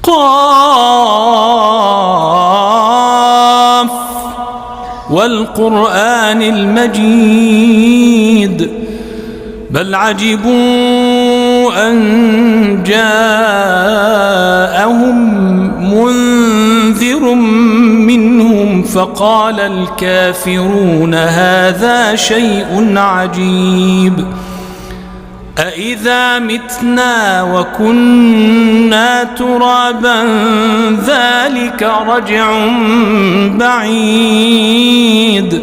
قاف والقرآن المجيد بل عجبوا أن جاءهم منذر منهم فقال الكافرون هذا شيء عجيب أإذا متنا وكنا ترابا ذلك رجع بعيد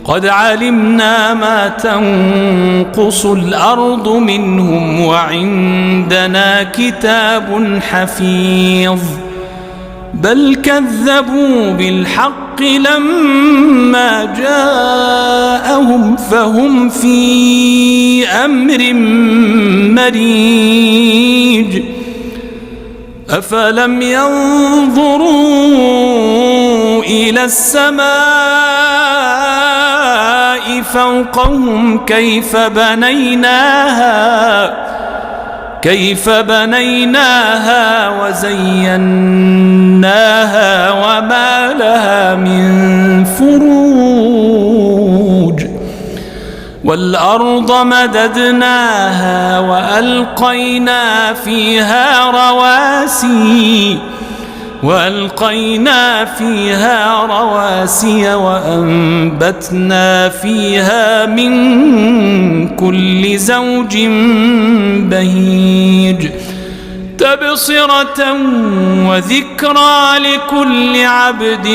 قد علمنا ما تنقص الأرض منهم وعندنا كتاب حفيظ بل كذبوا بالحق لما جاءهم فهم في أمر مريج أفلم ينظروا إلى السماء فوقهم كيف بنيناها وزيناها وما لها من فروج والأرض مددناها وألقينا فيها رواسي وأنبتنا فيها من كل زوج بهيج تبصرة وذكرى لكل عبد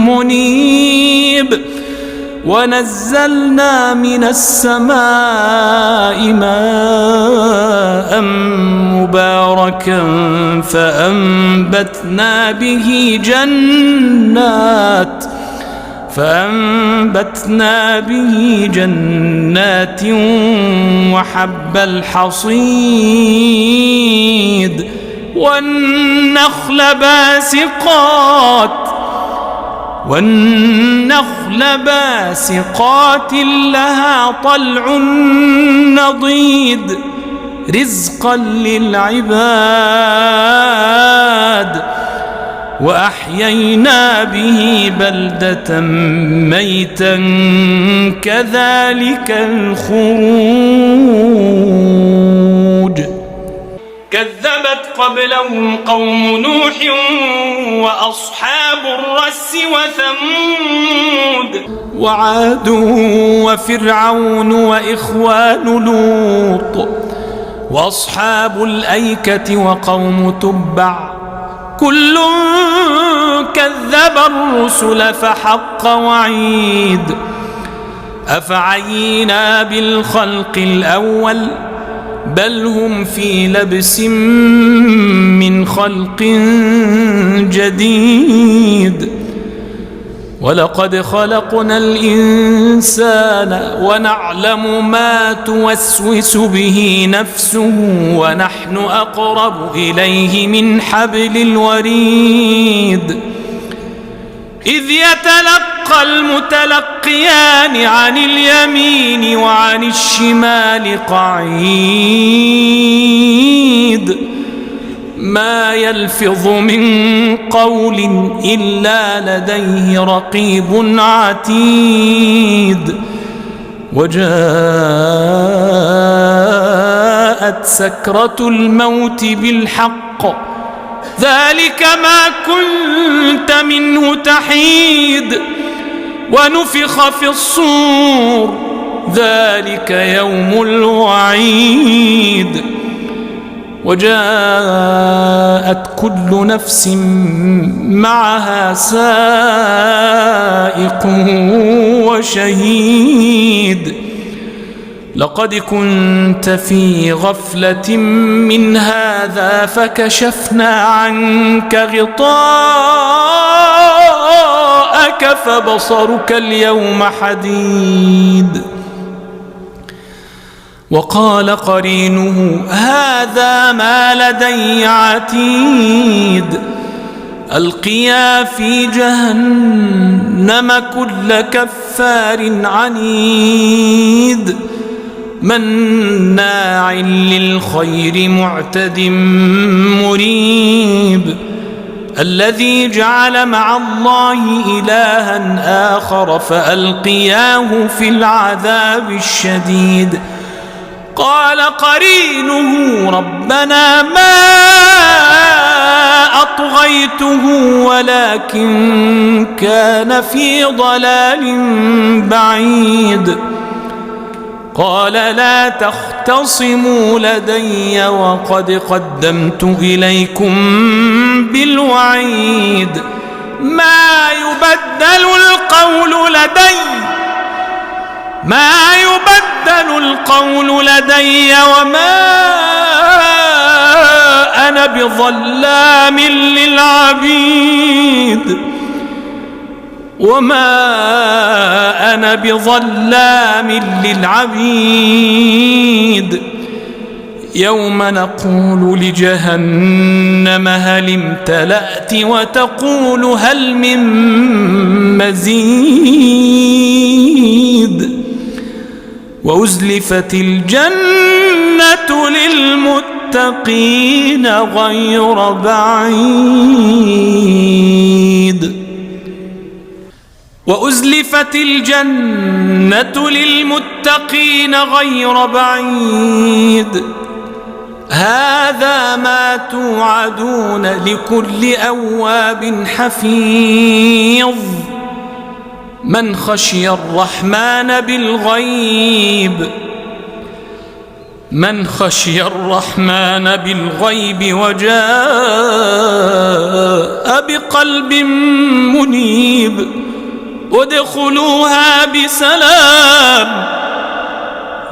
منيب ونزلنا من السماء ماء مباركا فأنبتنا به جنات وحب الحصيد والنخل باسقات لها طلع نضيد رزقا للعباد وأحيينا به بلدة ميتا كذلك الخروج كذبت قبلهم قوم نوح وأصحاب الرس وثمود وعاد وفرعون وإخوان لوط وأصحاب الأيكة وقوم تبع كل كذب الرسل فحق وعيد أفعينا بالخلق الأول بل هم في لبس من خلق جديد ولقد خلقنا الإنسان ونعلم ما توسوس به نفسه ونحن أقرب إليه من حبل الوريد إذ يتلقى المتلقيان عن اليمين وعن الشمال قعيد ما يلفظ من قول إلا لديه رقيب عتيد وجاءت سكرة الموت بالحق ذلك ما كنت منه تحيد ونفخ في الصور ذلك يوم الوعيد وجاءت كل نفس معها سائق وشهيد لقد كنت في غفلة من هذا فكشفنا عنك غطاءك فبصرك اليوم حديد وقال قرينه هذا ما لدي عتيد ألقيا في جهنم كل كفار عنيد مناع للخير معتد مريب الذي جعل مع الله إلها آخر فألقياه في العذاب الشديد قال قرينه ربنا ما أطغيته ولكن كان في ضلال بعيد قال لا تختصموا لدي وقد قدمت إليكم بالوعيد ما يبدل القول لدي وما أنا بظلام للعبيد يوم نقول لجهنم هل امتلأت وتقول هل من مزيد وأزلفت الجنة للمتقين غير بعيد وأزلفت الجنة للمتقين غير بعيد هذا ما توعدون لكل أواب حفيظ من خشي الرحمن بالغيب وجاء بقلب منيب ادخلوها بسلام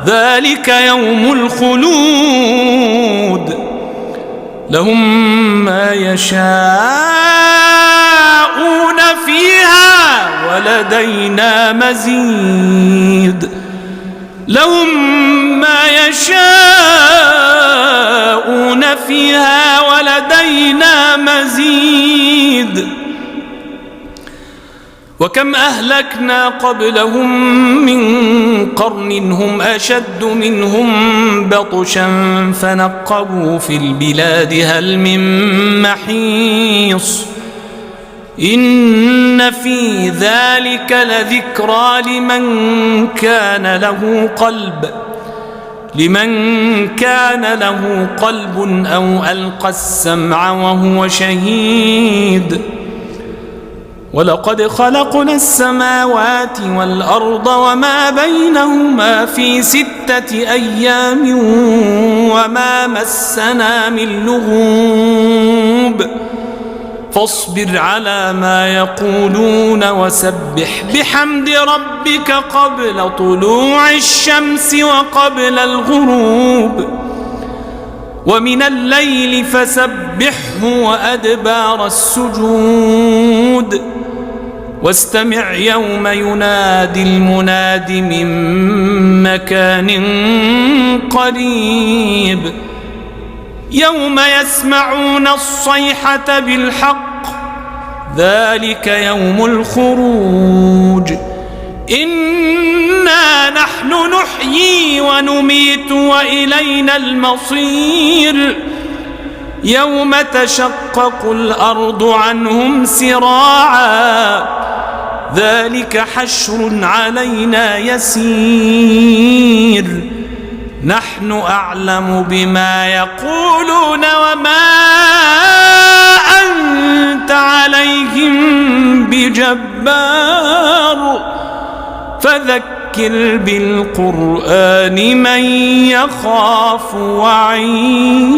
ذلك يوم الخلود لهم ما يشاءون فيها ولدينا مزيد وكم أهلكنا قبلهم من قرن هم أشد منهم بطشا فنقبوا في البلاد هل من محيص إن في ذلك لذكرى لمن كان له قلب أو ألقى السمع وهو شهيد ولقد خلقنا السماوات والأرض وما بينهما في 6 أيام وما مسنا من لغوب فاصبر على ما يقولون وسبح بحمد ربك قبل طلوع الشمس وقبل الغروب ومن الليل فسبحه وأدبار السجود واستمع يوم ينادي المناد من مكان قريب يوم يسمعون الصيحة بالحق ذلك يوم الخروج إنا نحن نحيي ونميت وإلينا المصير يوم تشقق الأرض عنهم سراعا ذلك حشر علينا يسير نحن أعلم بما يقولون وما أنت عليهم بجبار فذكر بالقرآن من يخاف وعيد